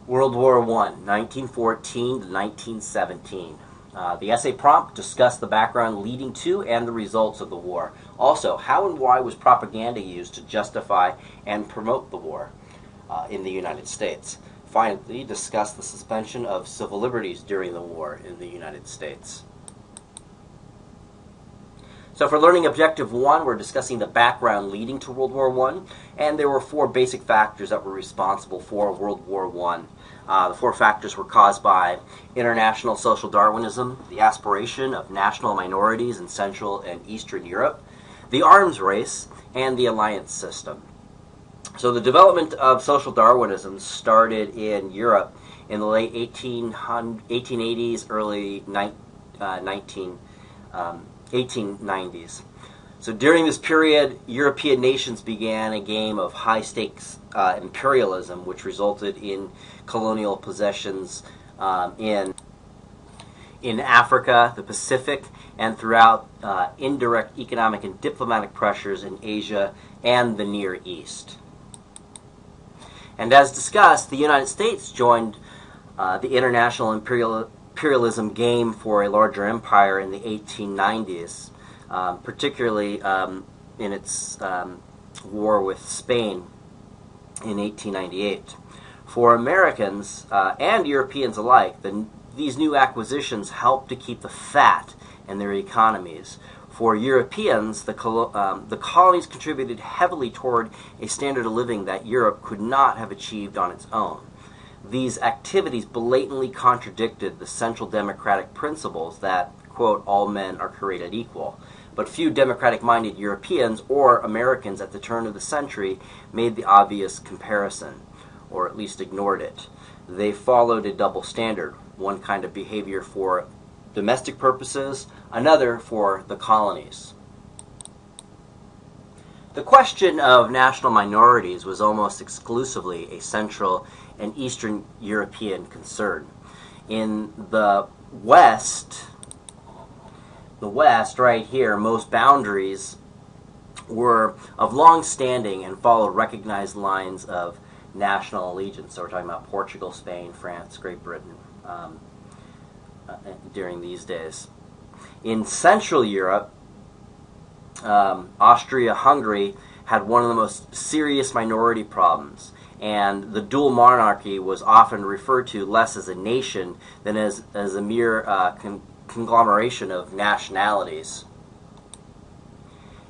World War I, 1914 to 1917. The essay prompt discussed the background leading to and the results of the war. Also, how and why was propaganda used to justify and promote the war in the United States? Finally, discuss the suspension of civil liberties during the war in the United States. So for Learning Objective 1, we're discussing the background leading to World War I, and there were four basic factors that were responsible for World War I. The four factors were caused by international social Darwinism, the aspiration of national minorities in Central and Eastern Europe, the arms race, and the alliance system. So the development of social Darwinism started in Europe in the late 1880s, early 1890s. So during this period, European nations began a game of high-stakes imperialism, which resulted in colonial possessions in Africa, the Pacific, and throughout indirect economic and diplomatic pressures in Asia and the Near East. And as discussed, the United States joined the international imperialism game for a larger empire in the 1890s, particularly in its war with Spain in 1898. For Americans and Europeans alike, these new acquisitions helped to keep the fat in their economies. For Europeans, the colonies contributed heavily toward a standard of living that Europe could not have achieved on its own. These activities blatantly contradicted the central democratic principles that, quote, all men are created equal. But few democratic-minded Europeans or Americans at the turn of the century made the obvious comparison, or at least ignored it. They followed a double standard, one kind of behavior for domestic purposes, another for the colonies. The question of national minorities was almost exclusively a Central and Eastern European concern. In the West right here, most boundaries were of long standing and followed recognized lines of national allegiance. So we're talking about Portugal, Spain, France, Great Britain during these days. In Central Europe, Austria-Hungary had one of the most serious minority problems, and the dual monarchy was often referred to less as a nation than as a mere conglomeration of nationalities.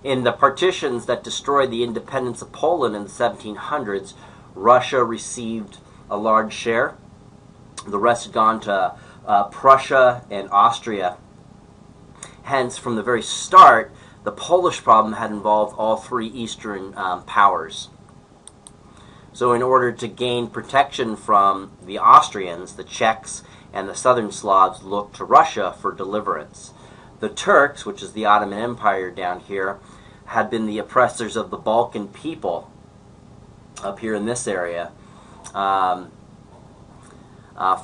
In the partitions that destroyed the independence of Poland in the 1700s, Russia received a large share. The rest had gone to Prussia and Austria. Hence, from the very start, the Polish problem had involved all three Eastern powers. So in order to gain protection from the Austrians, the Czechs and the Southern Slavs looked to Russia for deliverance. The Turks, which is the Ottoman Empire down here, had been the oppressors of the Balkan people up here in this area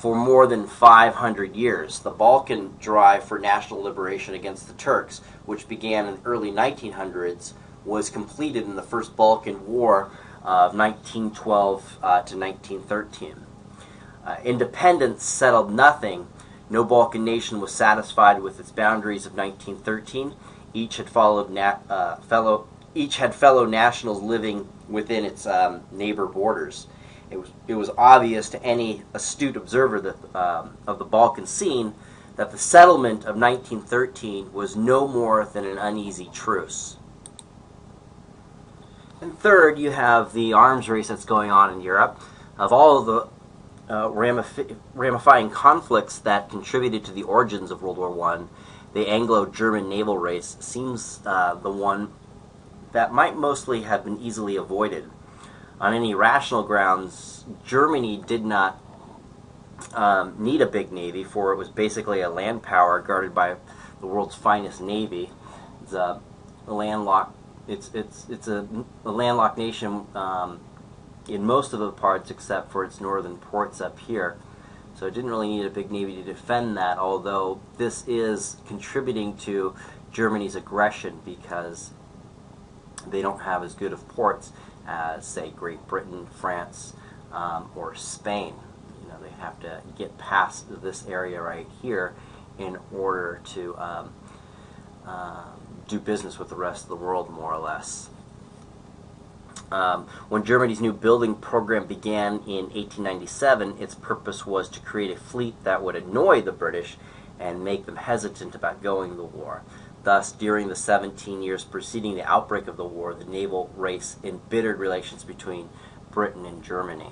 for more than 500 years. The Balkan drive for national liberation against the Turks, which began in the early 1900s, was completed in the First Balkan War of 1912 to 1913. Independence settled nothing. No Balkan nation was satisfied with its boundaries of 1913. Each had fellow nationals living within its neighbor borders. It was obvious to any astute observer of the Balkan scene that the settlement of 1913 was no more than an uneasy truce. And third, you have the arms race that's going on in Europe. Of all of the ramifying conflicts that contributed to the origins of World War I, the Anglo-German naval race seems the one that might mostly have been easily avoided. On any rational grounds, Germany did not need a big navy, for it was basically a land power guarded by the world's finest navy. It's a landlocked. It's a landlocked nation in most of the parts except for its northern ports up here. So it didn't really need a big navy to defend that, although this is contributing to Germany's aggression because they don't have as good of ports as, say, Great Britain, France, or Spain. they have to get past this area right here in order to do business with the rest of the world, more or less. When Germany's new building program began in 1897, its purpose was to create a fleet that would annoy the British and make them hesitant about going to the war. Thus, during the 17 years preceding the outbreak of the war, the naval race embittered relations between Britain and Germany.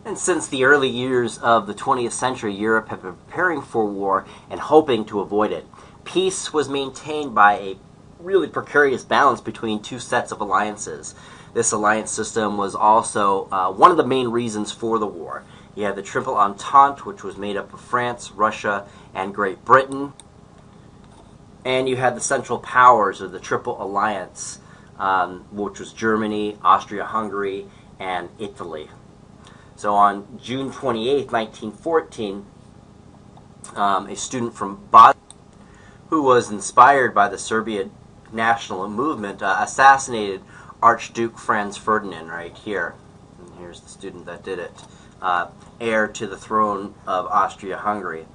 And since the early years of the 20th century, Europe had been preparing for war and hoping to avoid it. Peace was maintained by a really precarious balance between two sets of alliances. This alliance system was also one of the main reasons for the war. You had the Triple Entente, which was made up of France, Russia, and Great Britain. And you had the Central Powers, or the Triple Alliance, which was Germany, Austria-Hungary, and Italy. So on June 28, 1914, a student from Bosnia, who was inspired by the Serbian national movement, assassinated Archduke Franz Ferdinand right here. And here's the student that did it. Heir to the throne of Austria-Hungary.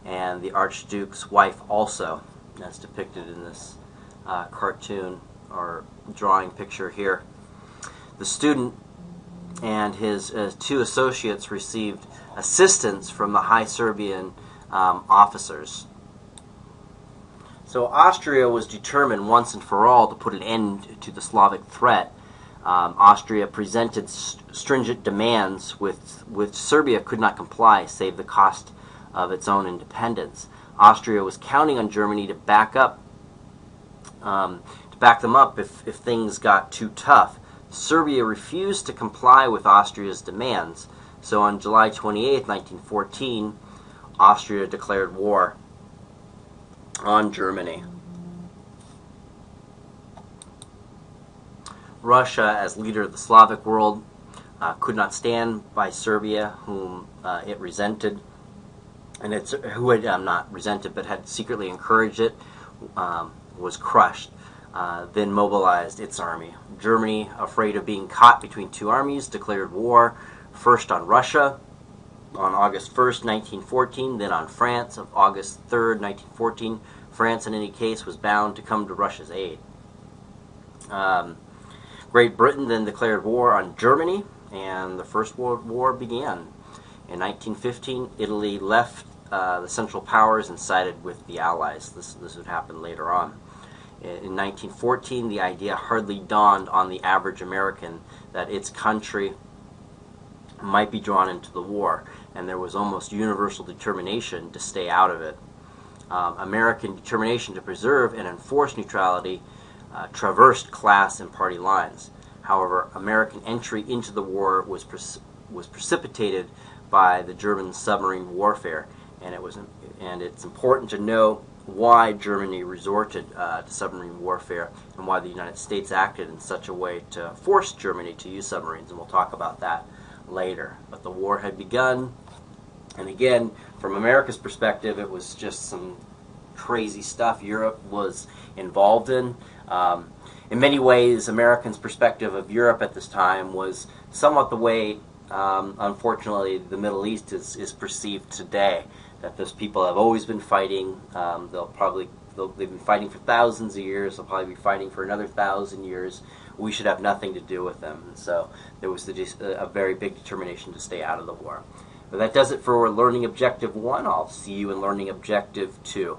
And the Archduke's wife also, as depicted in this cartoon or drawing picture here. The student and his two associates received assistance from the high Serbian officers. So Austria was determined once and for all to put an end to the Slavic threat. Austria presented stringent demands which Serbia could not comply, save the cost of its own independence. Austria was counting on Germany to back them up if things got too tough. Serbia refused to comply with Austria's demands, so on July 28, 1914, Austria declared war on Germany. Russia, as leader of the Slavic world, could not stand by Serbia, whom it resented, and who had not resented but had secretly encouraged it, was crushed. Then mobilized its army. Germany, afraid of being caught between two armies, declared war first on Russia on August 1st, 1914, then on France of August 3rd, 1914. France, in any case, was bound to come to Russia's aid. Great Britain then declared war on Germany, and the First World War began. In 1915, Italy left the Central Powers and sided with the Allies. This would happen later on. In 1914, the idea hardly dawned on the average American that its country might be drawn into the war, and there was almost universal determination to stay out of it. American determination to preserve and enforce neutrality traversed class and party lines. However, American entry into the war was precipitated by the German submarine warfare, and it's important to know why Germany resorted to submarine warfare and why the United States acted in such a way to force Germany to use submarines, and we'll talk about that later. But the war had begun, and again, from America's perspective, it was just some crazy stuff Europe was involved in. In many ways, Americans' perspective of Europe at this time was somewhat the way, unfortunately, the Middle East is perceived today. That those people have always been fighting. They've been fighting for thousands of years. They'll probably be fighting for another 1,000 years. We should have nothing to do with them. And so there was a very big determination to stay out of the war. But that does it for Learning Objective 1. I'll see you in Learning Objective 2.